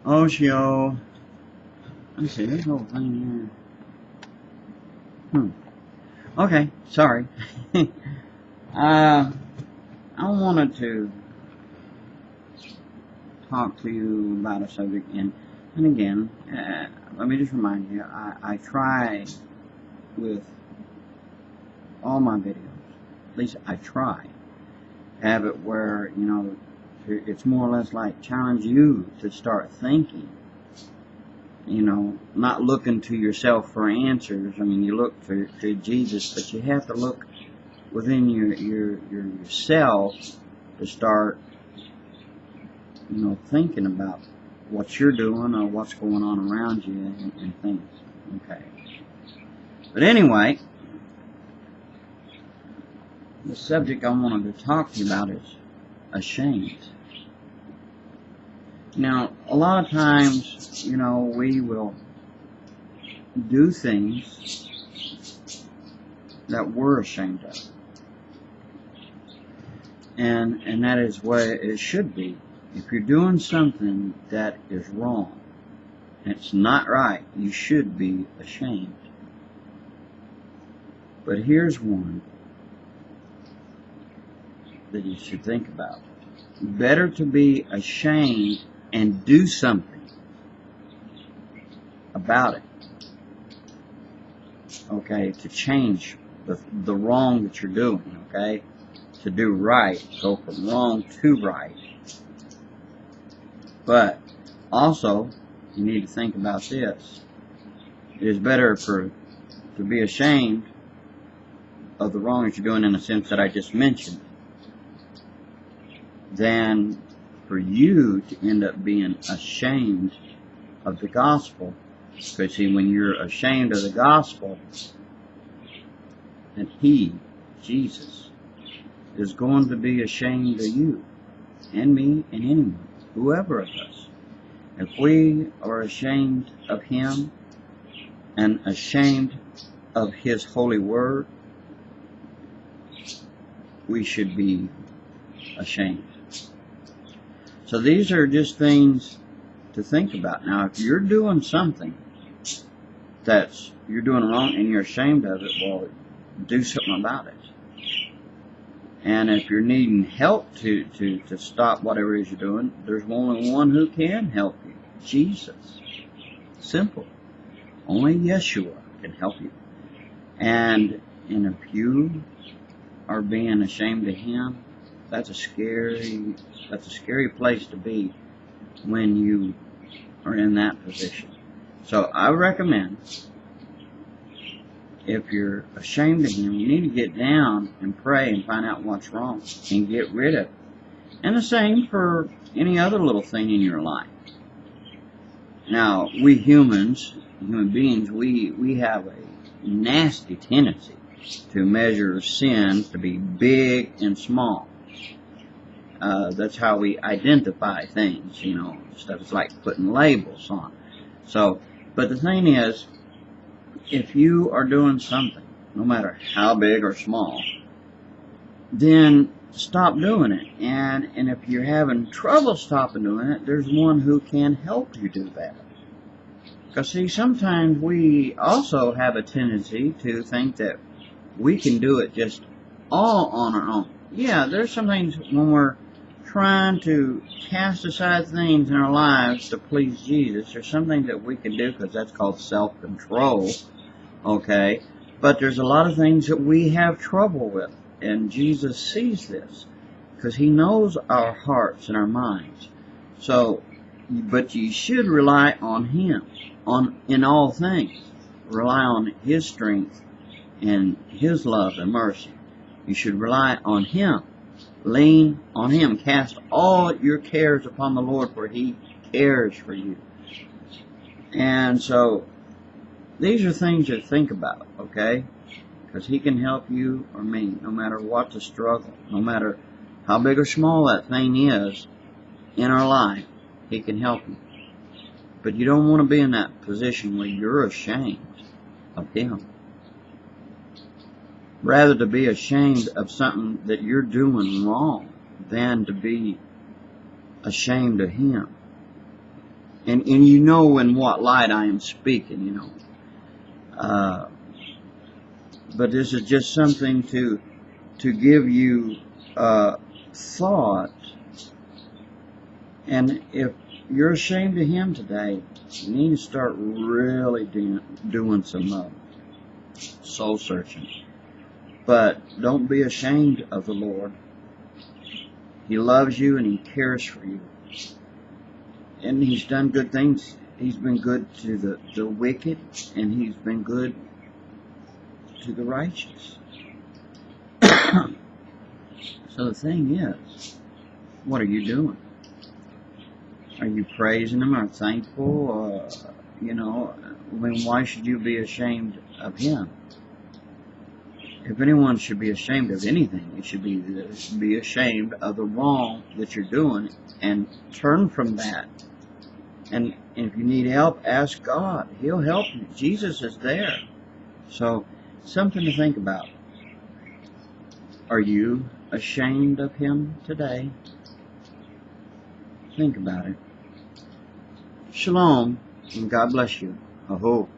Oshio. Let's see, this whole thing here. Okay, sorry. I wanted to talk to you about a subject, and again, let me just remind you, I try with all my videos, at least I try, have it where, you know, it's more or less like challenge you to start thinking, you know, not looking to yourself for answers. I mean, you look to Jesus, but you have to look within yourself to start, you know, thinking about what you're doing or what's going on around you and things. Okay. But anyway, the subject I wanted to talk to you about is ashamed. Now, a lot of times, you know, we will do things that we're ashamed of. And that is what it should be. If you're doing something that is wrong, and it's not right, you should be ashamed. But here's one that you should think about. Better to be ashamed and do something about it. Okay, to change the wrong that you're doing, okay? To do right, go from wrong to right. But also, you need to think about this. It is better to be ashamed of the wrong that you're doing in the sense that I just mentioned than for you to end up being ashamed of the gospel. Because see, when you're ashamed of the gospel, then He, Jesus, is going to be ashamed of you and me and anyone, whoever of us. If we are ashamed of Him and ashamed of His holy word, we should be ashamed. So these are just things to think about. Now, if you're doing something you're doing wrong and you're ashamed of it, well, do something about it. And if you're needing help to stop whatever it is you're doing, there's only one who can help you. Jesus. Simple. Only Yeshua can help you. And if you are being ashamed of Him, that's a scary place to be when you are in that position. So I recommend, if you're ashamed of Him, you need to get down and pray and find out what's wrong and get rid of it. And the same for any other little thing in your life. Now, we human beings, we have a nasty tendency to measure sin to be big and small. That's how we identify things, you know. Stuff is like putting labels on. So, but the thing is, if you are doing something, no matter how big or small, then stop doing it. And if you're having trouble stopping doing it, there's one who can help you do that. Because see, sometimes we also have a tendency to think that we can do it just all on our own. Yeah, there's some things when we're trying to cast aside things in our lives to please Jesus, there's something that we can do, because that's called self-control, okay? But there's a lot of things that we have trouble with, and Jesus sees this, because He knows our hearts and our minds. So, but you should rely on Him in all things. Rely on His strength and His love and mercy. You should rely on Him. Lean on Him. Cast all your cares upon the Lord, for He cares for you. And so, these are things to think about, okay? Because He can help you or me, no matter what the struggle, no matter how big or small that thing is in our life, He can help you. But you don't want to be in that position where you're ashamed of Him. Rather to be ashamed of something that you're doing wrong than to be ashamed of Him. And you know in what light I am speaking, you know. But this is just something to give you thought. And if you're ashamed of him today, you need to start really doing some soul searching. But don't be ashamed of the Lord. He loves you and he cares for you. And he's done good things. He's been good to the wicked, and he's been good to the righteous. So the thing is, what are you doing? Are you praising him or thankful? You know, I mean, why should you be ashamed of him? If anyone should be ashamed of anything, it should be ashamed of the wrong that you're doing and turn from that. And if you need help, ask God. He'll help you. Jesus is there. So, something to think about. Are you ashamed of him today? Think about it. Shalom, and God bless you. Aho.